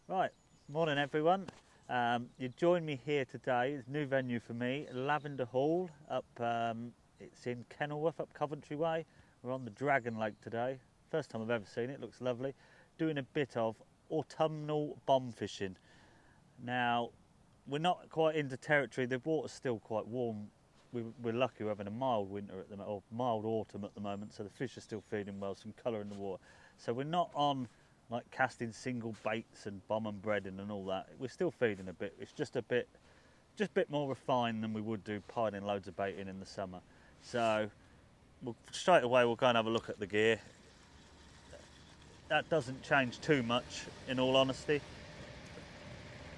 Right, morning everyone. You join me here today. It's a new venue for me, Lavender Hall. It's in Kenilworth, up Coventry Way. We're on the Dragon Lake today. First time I've ever seen it. Looks lovely. Doing a bit of autumnal bomb fishing. Now, we're not quite into territory. The water's still quite warm. We're lucky we're having a mild winter at the moment, or mild autumn at the moment. So the fish are still feeding well, some colour in the water. So we're not on like casting single baits and bomb and breading and all that. We're still feeding a bit. It's just a bit more refined than we would do piling loads of bait in the summer. So straight away we'll go and have a look at the gear. That doesn't change too much, in all honesty.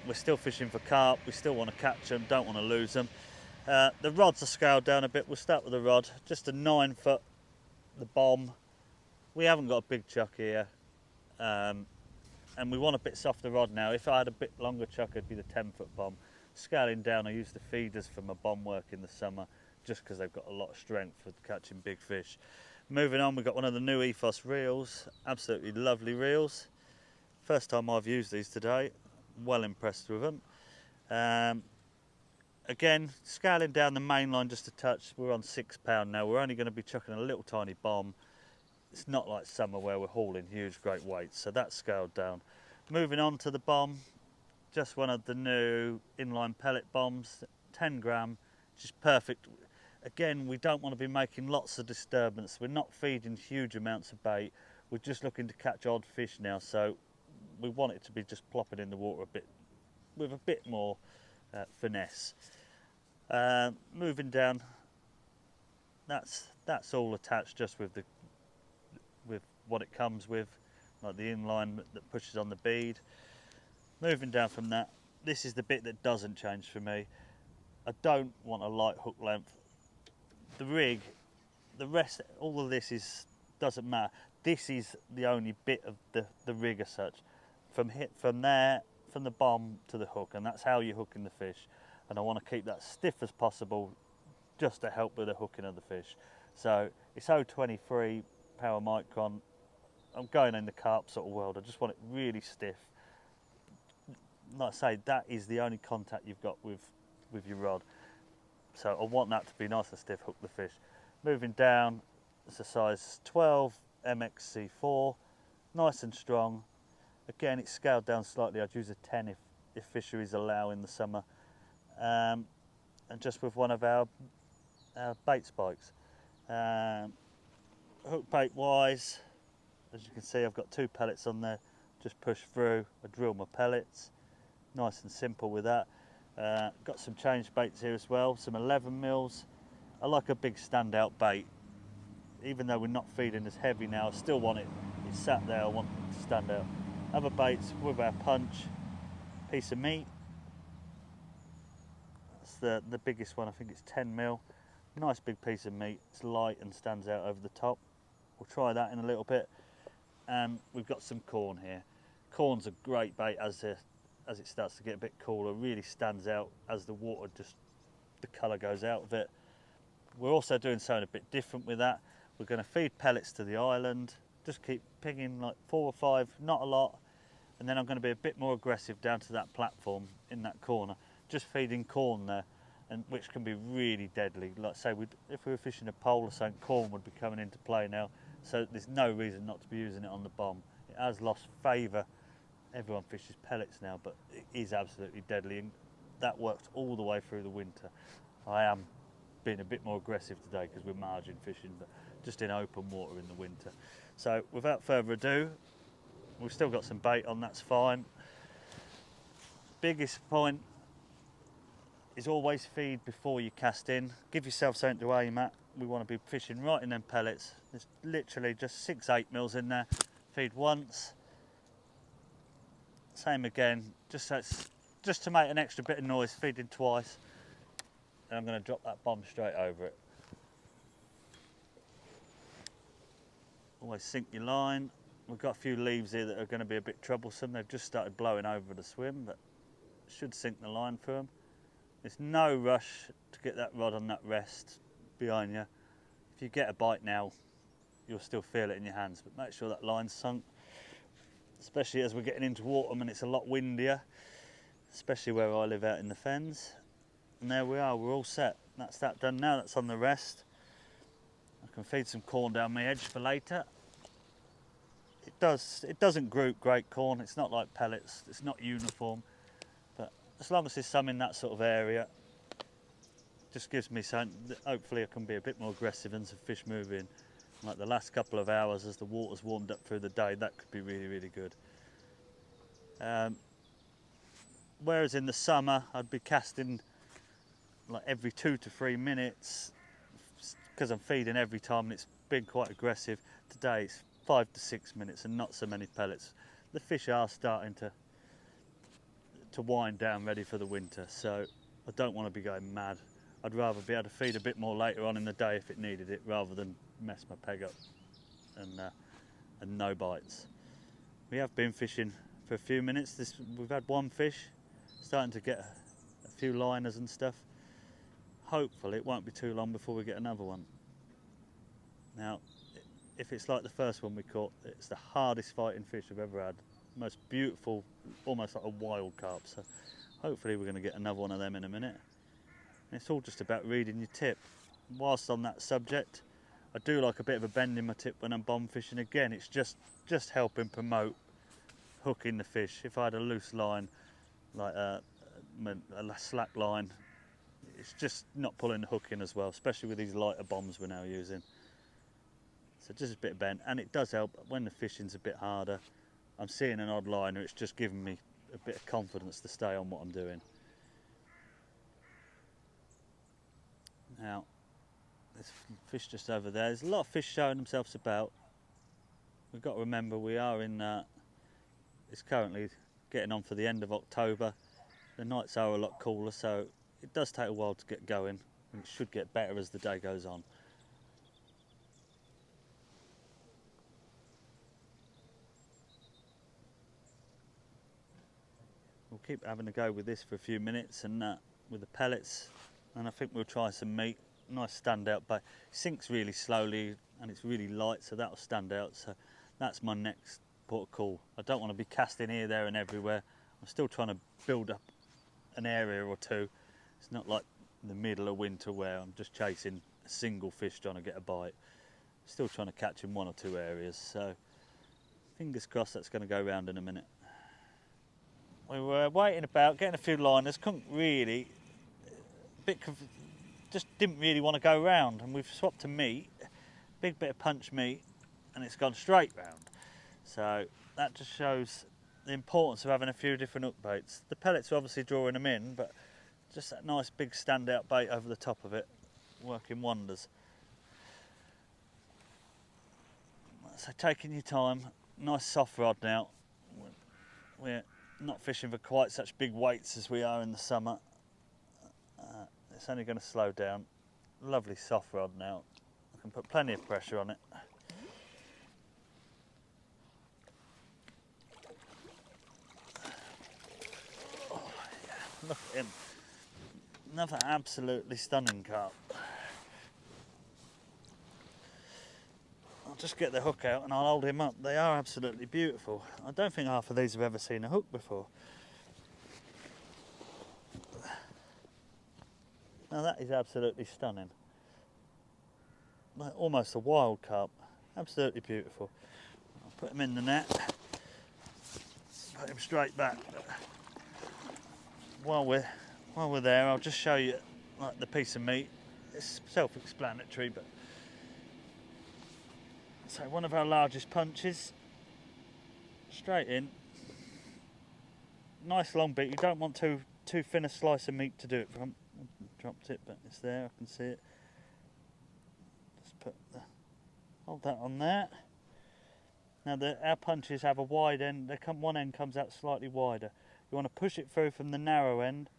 We're still fishing for carp. We still want to catch them, don't want to lose them. The rods are scaled down a bit. We'll start with the rod. Just a 9 foot, the bomb. We haven't got a big chuck here. And we want a bit softer rod now. If I had a bit longer chuck, it'd be the 10 foot bomb. Scaling down, I use the feeders for my bomb work in the summer, just because they've got a lot of strength for catching big fish. Moving on, we've got one of the new Ethos reels. Absolutely lovely reels. First time I've used these today. Well impressed with them. Again, scaling down the main line just a touch. We're on £6 now. We're only going to be chucking a little tiny bomb. It's not like summer where we're hauling huge, great weights, so that's scaled down. Moving on to the bomb, just one of the new inline pellet bombs, 10 gram, which is perfect. Again, we don't want to be making lots of disturbance. We're not feeding huge amounts of bait. We're just looking to catch odd fish now, so we want it to be just plopping in the water a bit, with a bit more finesse. Moving down, that's all attached just with what it comes with, like the inline that pushes on the bead. Moving down from that, this is the bit that doesn't change for me. I don't want a light hook length. The rig, the rest, all of this doesn't matter. This is the only bit of the rig as such. From the bomb to the hook, and that's how you're hooking the fish. And I want to keep that stiff as possible, just to help with the hooking of the fish. So it's 0.23 power micron. I'm going in the carp sort of world. I just want it really stiff. Like I say, that is the only contact you've got with your rod. So I want that to be nice and stiff, hook the fish. Moving down, it's a size 12 MXC4, nice and strong. Again, it's scaled down slightly. I'd use a 10 if fisheries allow in the summer. And just with one of our bait spikes. Hook bait wise, as you can see, I've got 2 pellets on there. Just push through, I drill my pellets. Nice and simple with that. Got some change baits here as well, some 11 mils. I like a big standout bait. Even though we're not feeding as heavy now, I still want it. It's sat there, I want it to stand out. Other baits with our punch, piece of meat. That's the biggest one, I think it's 10 mil. Nice big piece of meat, it's light and stands out over the top. We'll try that in a little bit. And we've got some corn here. Corn's a great bait as it starts to get a bit cooler. Really stands out as the water, the colour goes out of it. We're also doing something a bit different with that. We're going to feed pellets to the island. Just keep pinging like 4 or 5, not a lot. And then I'm going to be a bit more aggressive down to that platform in that corner. Just feeding corn there, and which can be really deadly. Like say, if we were fishing a pole or something, corn would be coming into play now. So there's no reason not to be using it on the bomb. It has lost favour. Everyone fishes pellets now, but it is absolutely deadly, and that works all the way through the winter. I am being a bit more aggressive today because we're margin fishing, but just in open water in the winter. So without further ado, we've still got some bait on, that's fine. Biggest point is always feed before you cast in. Give yourself something to aim at. We want to be fishing right in them pellets. There's literally just 6-8 mils in there. Feed once. Same again, just to make an extra bit of noise, feeding twice. And I'm going to drop that bomb straight over it. Always sink your line. We've got a few leaves here that are going to be a bit troublesome. They've just started blowing over the swim, but should sink the line for them. There's no rush to get that rod on that rest behind you. If you get a bite now, you'll still feel it in your hands, but make sure that line's sunk. especially as we're getting into autumn and it's a lot windier, especially where I live out in the fens. And there we are, we're all set. That's that done now, that's on the rest. I can feed some corn down my edge for later. It doesn't group great corn, it's not like pellets, it's not uniform, but as long as there's some in that sort of area, just gives me something that hopefully I can be a bit more aggressive and some fish move in. Like the last couple of hours as the water's warmed up through the day, that could be really, really good. Whereas in the summer, I'd be casting like every 2 to 3 minutes because I'm feeding every time and it's been quite aggressive. Today it's 5 to 6 minutes and not so many pellets. The fish are starting to wind down ready for the winter, so I don't want to be going mad. I'd rather be able to feed a bit more later on in the day if it needed it, rather than mess my peg up and no bites. We have been fishing for a few minutes. We've had one fish, starting to get a few liners and stuff. Hopefully it won't be too long before we get another one. Now, if it's like the first one we caught, it's the hardest fighting fish I've ever had. Most beautiful, almost like a wild carp. So hopefully we're going to get another one of them in a minute. And it's all just about reading your tip. Whilst on that subject, I do like a bit of a bend in my tip when I'm bomb fishing. Again, it's just helping promote hooking the fish. If I had a loose line, like a slack line, it's just not pulling the hook in as well, especially with these lighter bombs we're now using. So just a bit of bend, and it does help when the fishing's a bit harder. I'm seeing an odd liner, it's just giving me a bit of confidence to stay on what I'm doing. Now, there's fish just over there. There's a lot of fish showing themselves about. We've got to remember we are in, it's currently getting on for the end of October. The nights are a lot cooler, so it does take a while to get going, and it should get better as the day goes on. We'll keep having a go with this for a few minutes and with the pellets, and I think we'll try some meat. Nice standout bait. It sinks really slowly and it's really light, so that'll stand out. So that's my next port of call. I don't want to be casting here, there and everywhere. I'm still trying to build up an area or two. It's not like the middle of winter where I'm just chasing a single fish trying to get a bite. Still trying to catch in 1 or 2 areas, so fingers crossed that's going to go round in a minute. We were waiting about, getting a few liners, couldn't really, just didn't really want to go round, and we've swapped to meat, big bit of punch meat, and it's gone straight round. So that just shows the importance of having a few different hook baits. The pellets are obviously drawing them in, but just that nice big standout bait over the top of it, working wonders. So taking your time, nice soft rod now. We're not fishing for quite such big weights as we are in the summer. It's only going to slow down. Lovely soft rod now. I can put plenty of pressure on it. Oh, yeah. Look at him. Another absolutely stunning carp. I'll just get the hook out and I'll hold him up. They are absolutely beautiful. I don't think half of these have ever seen a hook before. Now that is absolutely stunning. Like almost a wild carp. Absolutely beautiful. I'll put him in the net. Put him straight back. While we're there, I'll just show you like the piece of meat. It's self-explanatory, but so one of our largest punches, straight in. Nice long bit. You don't want too thin a slice of meat to do it from. Dropped it, but it's there. I can see it. Just hold that on there. Now our punches have a wide end. One end comes out slightly wider. You want to push it through from the narrow end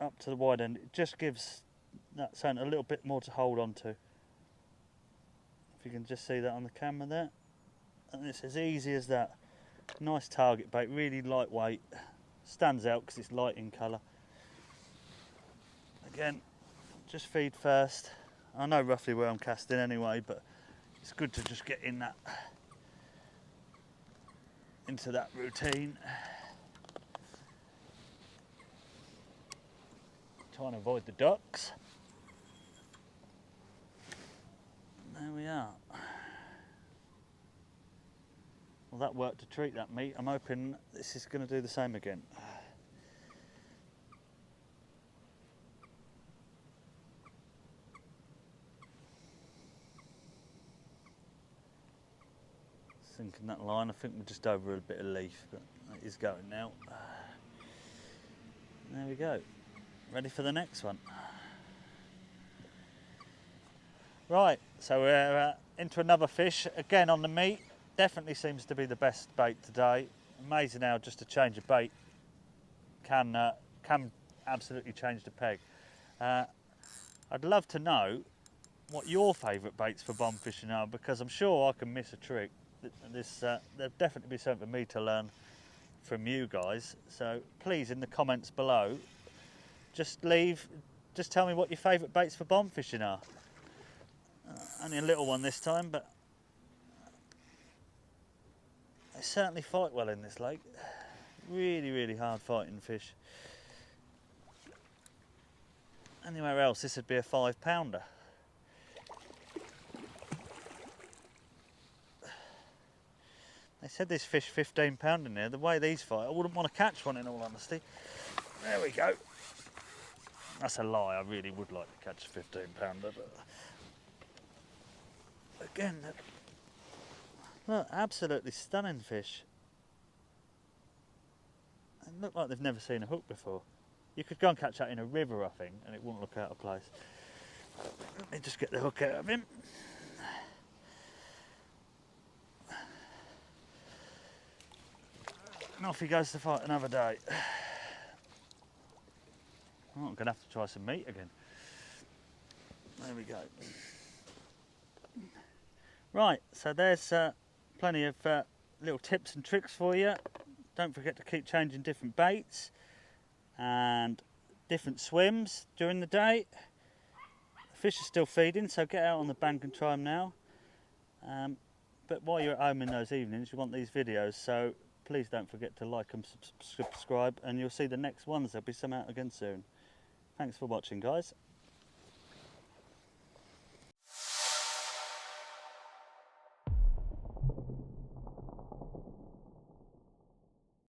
up to the wide end. It just gives that something a little bit more to hold on to. If you can just see that on the camera there. And it's as easy as that. Nice target bait, really lightweight. Stands out because it's light in colour. Again, just feed first. I know roughly where I'm casting anyway, but it's good to just get in that into that routine. Trying to avoid the ducks. There we are. Well, that worked to treat that meat. I'm hoping this is going to do the same again. Sinking that line. I think we're just over a bit of leaf, but it is going now. There we go. Ready for the next one. Right, so we're into another fish, again on the meat. Definitely seems to be the best bait today. Amazing how just a change of bait can absolutely change the peg. I'd love to know what your favourite baits for bomb fishing are, because I'm sure I can miss a trick. There'll definitely be something for me to learn from you guys. So please, in the comments below, just tell me what your favourite baits for bomb fishing are. Only a little one this time, but they certainly fight well in this lake. Really, really hard fighting fish. Anywhere else, this would be a 5-pounder. They said this fish 15 pound in there. The way these fight, I wouldn't want to catch one in all honesty. There we go. That's a lie, I really would like to catch a 15 pounder. But again, look, absolutely stunning fish. They look like they've never seen a hook before. You could go and catch that in a river, I think, and it wouldn't look out of place. Let me just get the hook out of him. And off he goes to fight another day. Oh, I'm going to have to try some meat again. There we go. Right, so there's plenty of little tips and tricks for you. Don't forget to keep changing different baits and different swims during the day. The fish are still feeding, so get out on the bank and try them now. But while you're at home in those evenings, you want these videos, so please don't forget to like and subscribe, and you'll see the next ones. There'll be some out again soon. Thanks for watching, guys.